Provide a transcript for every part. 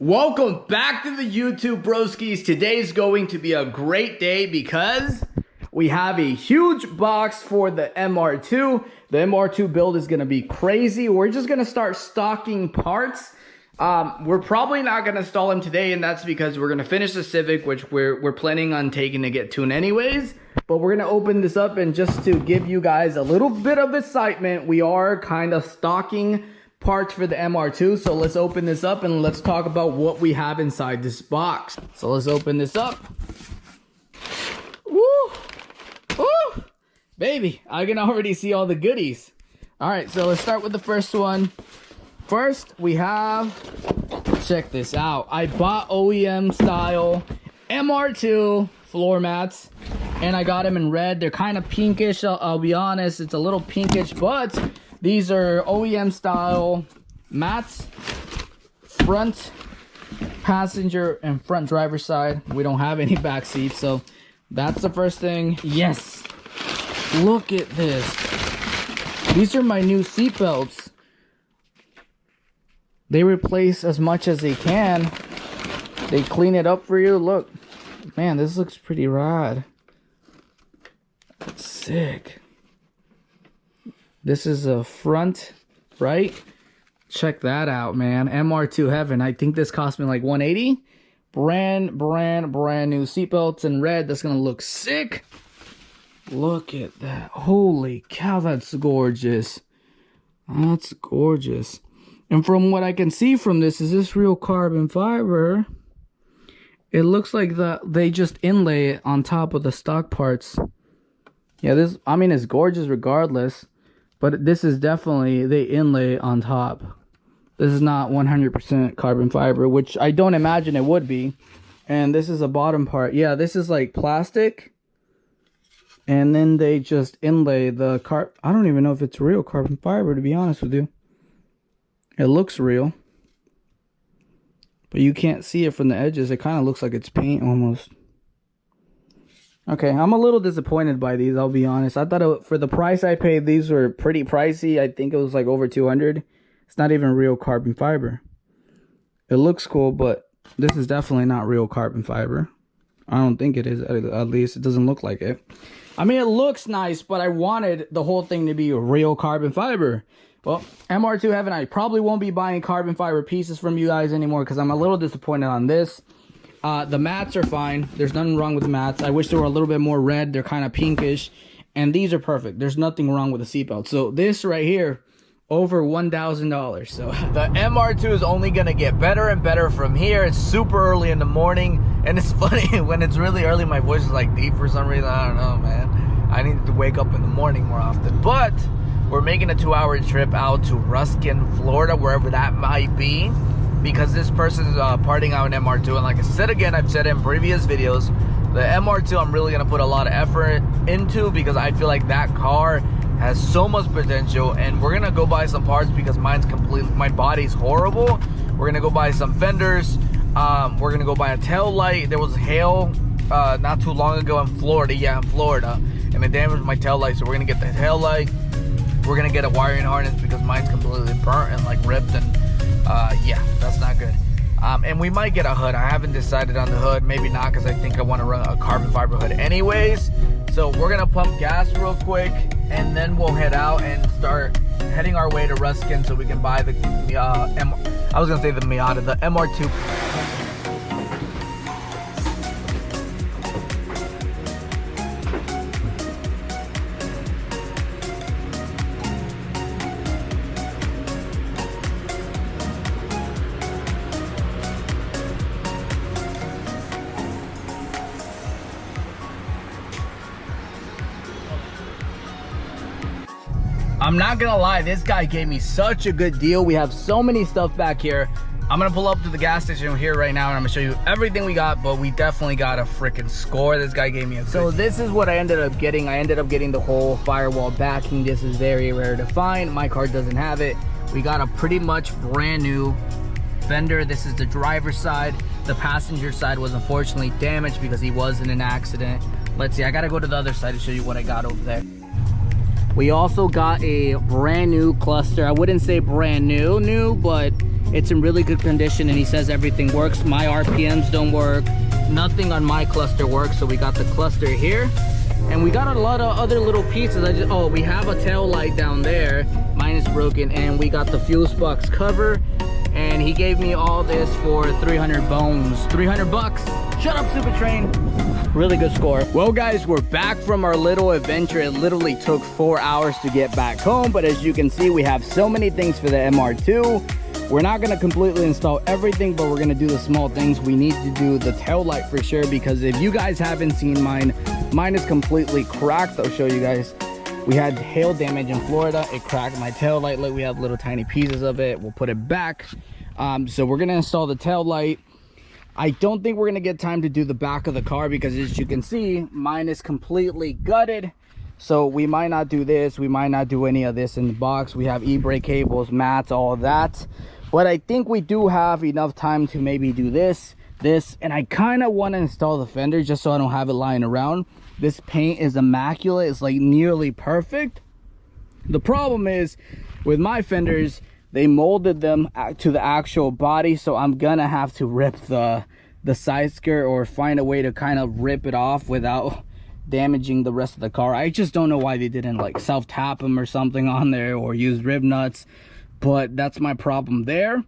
Welcome back to the YouTube broskies. Today's going to be a great day because we have a huge box for the MR2. The MR2 build is going to be crazy. We're just going to start stocking parts. We're probably not going to install them today, and that's because we're going to finish the Civic, which we're planning on taking to get tuned anyways. But we're going to open this up, and just to give you guys a little bit of excitement, we are kind of stocking parts for the MR2. So let's open this up and let's talk about what we have inside this box. So let's open this up. Woo! Woo! Baby, I can already see all the goodies. All right, so let's start with the first one. First, we have, check this out. I bought OEM style MR2 floor mats, and I got them in red. They're kind of pinkish, I'll be honest. It's a little pinkish, but these are OEM style mats, front passenger and front driver side. We don't have any back seats, so that's the first thing. Yes, look at this. These are my new seat belts. They replace as much as they can. They clean it up for you. Look, man, this looks pretty rad. That's sick. This is a front, right? Check that out, man. MR2 heaven. I think this cost me like $180. Brand new seatbelts in red. That's gonna look sick. Look at that. Holy cow, that's gorgeous. That's gorgeous. And from what I can see from this, is this real carbon fiber? It looks like they just inlay it on top of the stock parts. Yeah, this, I mean, it's gorgeous regardless. But this is definitely, they inlay on top. This is not 100% carbon fiber, which I don't imagine it would be. And this is a bottom part. Yeah, this is like plastic. And then they just inlay the I don't even know if it's real carbon fiber, to be honest with you. It looks real. But you can't see it from the edges. It kind of looks like it's paint almost. Okay, I'm a little disappointed by these, I'll be honest. I thought for the price I paid, these were pretty pricey. I think it was like over 200. It's not even real carbon fiber. It looks cool, but this is definitely not real carbon fiber. I don't think it is, at least it doesn't look like it. I mean, it looks nice, but I wanted the whole thing to be real carbon fiber. Well, MR2 heaven, I probably won't be buying carbon fiber pieces from you guys anymore because I'm a little disappointed on this. The mats are fine. There's nothing wrong with the mats. I wish they were a little bit more red. They're kind of pinkish. And these are perfect. There's nothing wrong with the seatbelt. So this right here, over $1,000. So the MR2 is only going to get better and better from here. It's super early in the morning. And it's funny, when it's really early, my voice is like deep for some reason. I don't know, man. I need to wake up in the morning more often. But we're making a 2-hour trip out to Ruskin, Florida, wherever that might be, because this person is parting out an MR2. And like I said again, I've said in previous videos, the MR2 I'm really going to put a lot of effort into because I feel like that car has so much potential. And we're going to go buy some parts because my body's horrible. We're going to go buy some fenders. We're going to go buy a tail light. There was hail not too long ago in Florida. Yeah, in Florida. And it damaged my tail light. So we're going to get the tail light. We're going to get a wiring harness because mine's completely burnt and like ripped, and yeah, that's not good. And we might get a hood. I haven't decided on the hood. Maybe not, because I think I want to run a carbon fiber hood anyways. So we're going to pump gas real quick, and then we'll head out and start heading our way to Ruskin so we can buy the MR2. I'm not gonna lie, this guy gave me such a good deal. We have so many stuff back here. I'm gonna pull up to the gas station here right now and I'm gonna show you everything we got, but we definitely got a freaking score. This guy gave me a So this is what I ended up getting. I ended up getting the whole firewall backing. This is very rare to find. My car doesn't have it. We got a pretty much brand new fender. This is the driver's side. The passenger side was unfortunately damaged because he was in an accident. Let's see, I gotta go to the other side to show you what I got over there. We also got a brand new cluster. I wouldn't say brand new, but It's in really good condition, and he says everything works. My RPMs don't work, nothing on my cluster works. So we got the cluster here, and we got a lot of other little pieces. Oh, we have a tail light down there, mine is broken, and we got the fuse box cover, and he gave me all this for 300 bones, 300 bucks. Shut up, Super Train. Really good score. Well guys, we're back from our little adventure. It literally took 4 hours to get back home, but as you can see, we have so many things for the MR2. We're not going to completely install everything, but we're going to do the small things. We need to do the tail light for sure, because if you guys haven't seen mine is completely cracked. I'll show you guys. We had hail damage in Florida. It cracked my tail light. Look, we have little tiny pieces of it. We'll put it back. So we're going to install the tail light. I don't think we're going to get time to do the back of the car, because as you can see, mine is completely gutted. So we might not do this. We might not do any of this in the box. We have e-brake cables, mats, all of that. But I think we do have enough time to maybe do this, and I kind of want to install the fender just so I don't have it lying around. This paint is immaculate. It's like nearly perfect. The problem is with my fenders, they molded them to the actual body, so I'm gonna have to rip the side skirt or find a way to kind of rip it off without damaging the rest of the car. I just don't know why they didn't like self-tap them or something on there, or use rib nuts, but that's my problem there.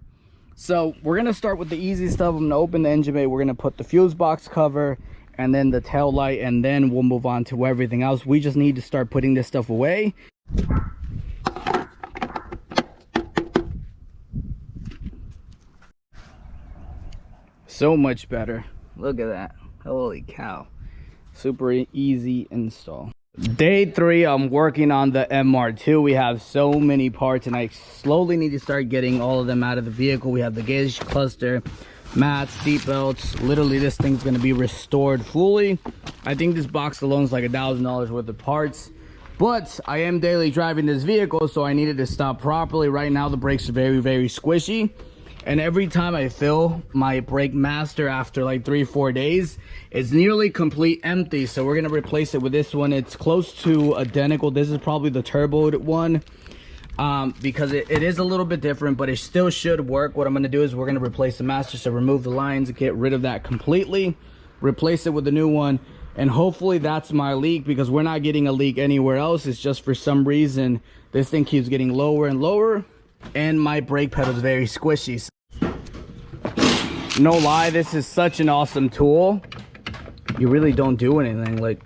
So we're gonna start with the easy stuff. I'm gonna open the engine bay, we're gonna put the fuse box cover and then the tail light, and then we'll move on to everything else. We just need to start putting this stuff away. So much better. Look at that. Holy cow. Super easy install. Day 3, I'm working on the MR2. We have so many parts, and I slowly need to start getting all of them out of the vehicle. We have the gauge cluster, mats, seat belts. Literally, this thing's going to be restored fully. I think this box alone is like $1,000 worth of parts. But I am daily driving this vehicle, so I needed to stop properly. Right now, the brakes are very, very squishy. And every time I fill my brake master after like 3-4 days, it's nearly complete empty. So we're gonna replace it with this one. It's close to identical. This is probably the turboed one, because it is a little bit different, but it still should work. What I'm gonna do is we're gonna replace the master, so remove the lines, get rid of that completely, replace it with the new one, and hopefully that's my leak, because we're not getting a leak anywhere else. It's just for some reason this thing keeps getting lower and lower, and my brake pedal is very squishy. No lie, this is such an awesome tool. You really don't do anything. Like,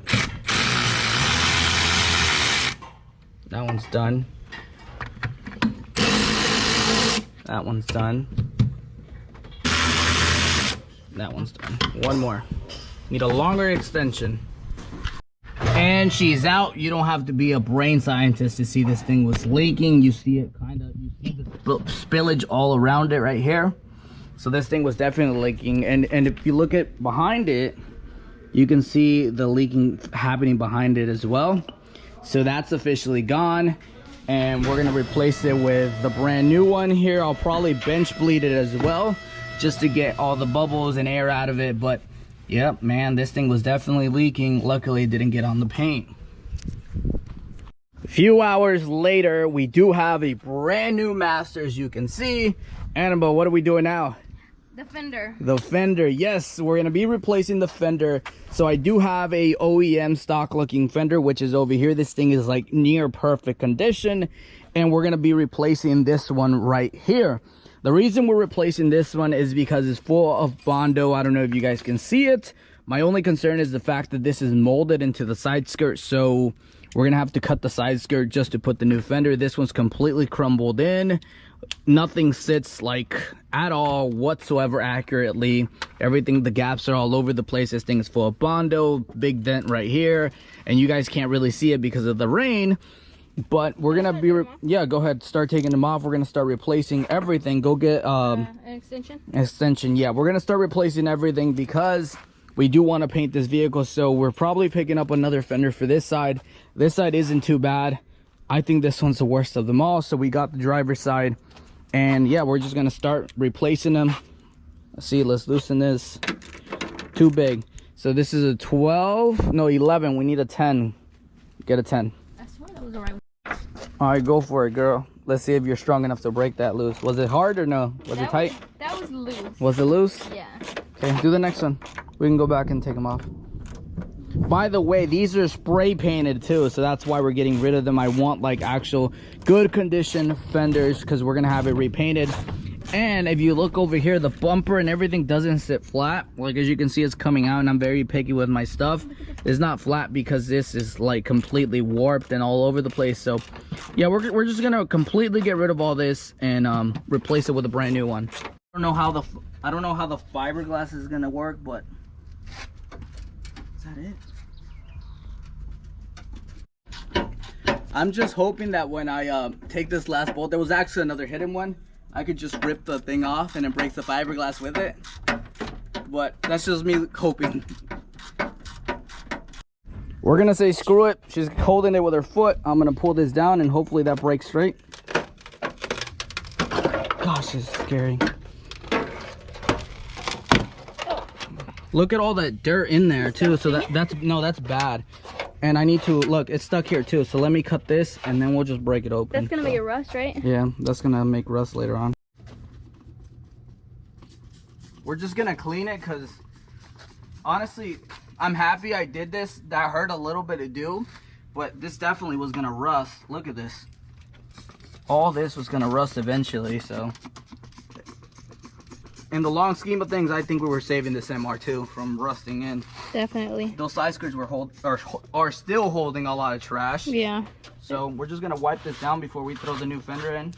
that one's done. That one's done. That one's done. One more. Need a longer extension. And she's out. You don't have to be a brain scientist to see this thing was leaking. You see it kind of, you see the spillage all around it right here. So this thing was definitely leaking, and if you look at behind it, you can see the leaking happening behind it as well. So that's officially gone, and we're gonna replace it with the brand new one here. I'll probably bench bleed it as well, just to get all the bubbles and air out of it. But yep, man, this thing was definitely leaking. Luckily it didn't get on the paint. A few hours later, we do have a brand new master, as you can see. Annabelle, what are we doing now? The fender. The fender, yes, we're gonna be replacing the fender. So I do have a OEM stock looking fender, which is over here. This thing is like near perfect condition, and we're gonna be replacing this one right here. The reason we're replacing this one is because it's full of Bondo. I don't know if you guys can see it. My only concern is the fact that this is molded into the side skirt, so we're gonna have to cut the side skirt just to put the new fender. This one's completely crumbled in. Nothing sits like at all whatsoever accurately. Everything, the gaps are all over the place. This thing is full of Bondo, big dent right here, and you guys can't really see it because of the rain. But we're gonna be yeah, go ahead, start taking them off. We're gonna start replacing everything. Go get an extension. Yeah, we're gonna start replacing everything because we do want to paint this vehicle. So we're probably picking up another fender for this side. This side isn't too bad. I think this one's the worst of them all. So we got the driver's side, and yeah, we're just gonna start replacing them. Let's see, let's loosen this. Too big. So this is a 12, no, 11. We need a 10. Get a 10. I swear that was the right one. All right, go for it, girl. Let's see if you're strong enough to break that loose. Was it hard or no? Was it tight? That was loose. Was it loose? Yeah. Okay, do the next one. We can go back and take them off. By the way, these are spray painted too, so that's why we're getting rid of them. I want like actual good condition fenders because we're gonna have it repainted. And if you look over here, the bumper and everything doesn't sit flat. Like as you can see, it's coming out, and I'm very picky with my stuff. It's not flat because this is like completely warped and all over the place. So yeah, we're just gonna completely get rid of all this and replace it with a brand new one. I don't know how the fiberglass is gonna work, but is that it? I'm just hoping that when I take this last bolt, there was actually another hidden one, I could just rip the thing off and it breaks the fiberglass with it. But that's just me hoping. We're gonna say screw it. She's holding it with her foot. I'm gonna pull this down and hopefully that breaks straight. Gosh, it's scary. Look at all that dirt in there too. So that's bad. And I need to look, it's stuck here too. So let me cut this and then we'll just break it open. That's gonna make it rust, right? Yeah, that's gonna make rust later on. We're just gonna clean it because honestly, I'm happy I did this. That hurt a little bit to do, but this definitely was gonna rust. Look at this. All this was gonna rust eventually, so. In the long scheme of things, I think we were saving this MR2 from rusting in. Definitely. Those side skirts are still holding a lot of trash. Yeah. So we're just gonna wipe this down before we throw the new fender in.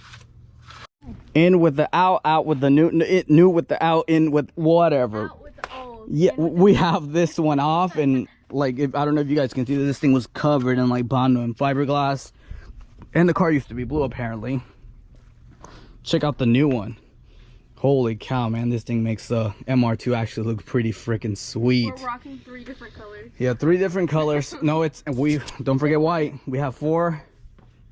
In with the out with the new with the out, in with whatever. Out with the old. Yeah, we have this one off, and like I don't know if you guys can see this thing was covered in like Bondo and fiberglass, and the car used to be blue apparently. Check out the new one. Holy cow, man, this thing makes the MR2 actually look pretty freaking sweet. We're rocking 3 different colors. Yeah, 3 different colors. No, we don't forget white. We have four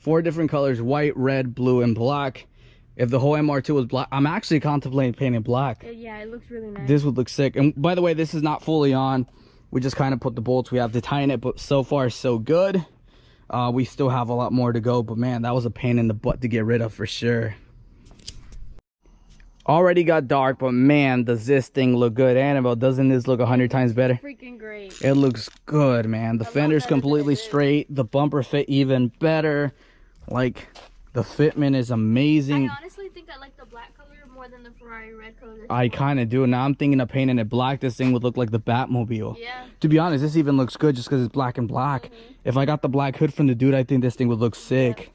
different colors: white, red, blue, and black. If the whole MR2 was black, I'm actually contemplating painting black. Yeah, it looks really nice. This would look sick. And by the way, this is not fully on. We just kind of put the bolts. We have to tighten it, but so far so good. We still have a lot more to go, but man, that was a pain in the butt to get rid of for sure. Already got dark, but man, does this thing look good. Annabelle, doesn't this look 100 times better? Freaking great. It looks good, man. The fender's completely straight. The bumper fit even better. Like, the fitment is amazing. I honestly think I like the black color more than the Ferrari red color. I kind of do. Now I'm thinking of painting it black. This thing would look like the Batmobile. Yeah. To be honest, this even looks good just because it's black and black. If I got the black hood from the dude, I think this thing would look sick.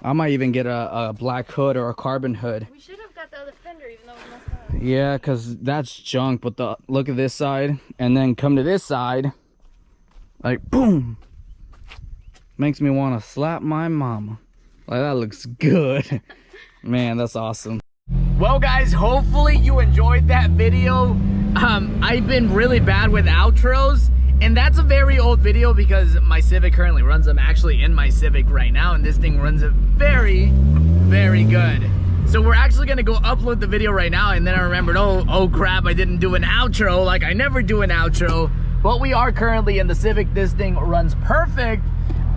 Yeah. I might even get a black hood or a carbon hood. We should have got the other fender even though it messed up. Yeah, because that's junk. But look at this side and then come to this side. Like, boom. Makes me want to slap my mama. Like, that looks good. Man, that's awesome. Well, guys, hopefully you enjoyed that video. I've been really bad with outros. And that's a very old video because my Civic currently runs. I'm actually in my Civic right now, and this thing runs it very, very good. So we're actually gonna go upload the video right now, and then I remembered, oh crap, I didn't do an outro. Like, I never do an outro. But we are currently in the Civic. This thing runs perfect.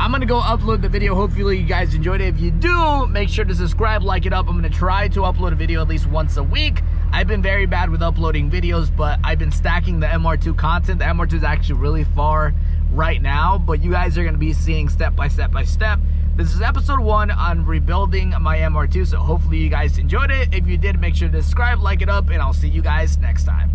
I'm gonna go upload the video. Hopefully you guys enjoyed it. If you do, make sure to subscribe, like it up. I'm gonna try to upload a video at least once a week. I've been very bad with uploading videos, but I've been stacking the MR2 content. The MR2 is actually really far right now, but you guys are gonna be seeing step by step by step. This is episode 1 on rebuilding my MR2, so hopefully you guys enjoyed it. If you did, make sure to subscribe, like it up, and I'll see you guys next time.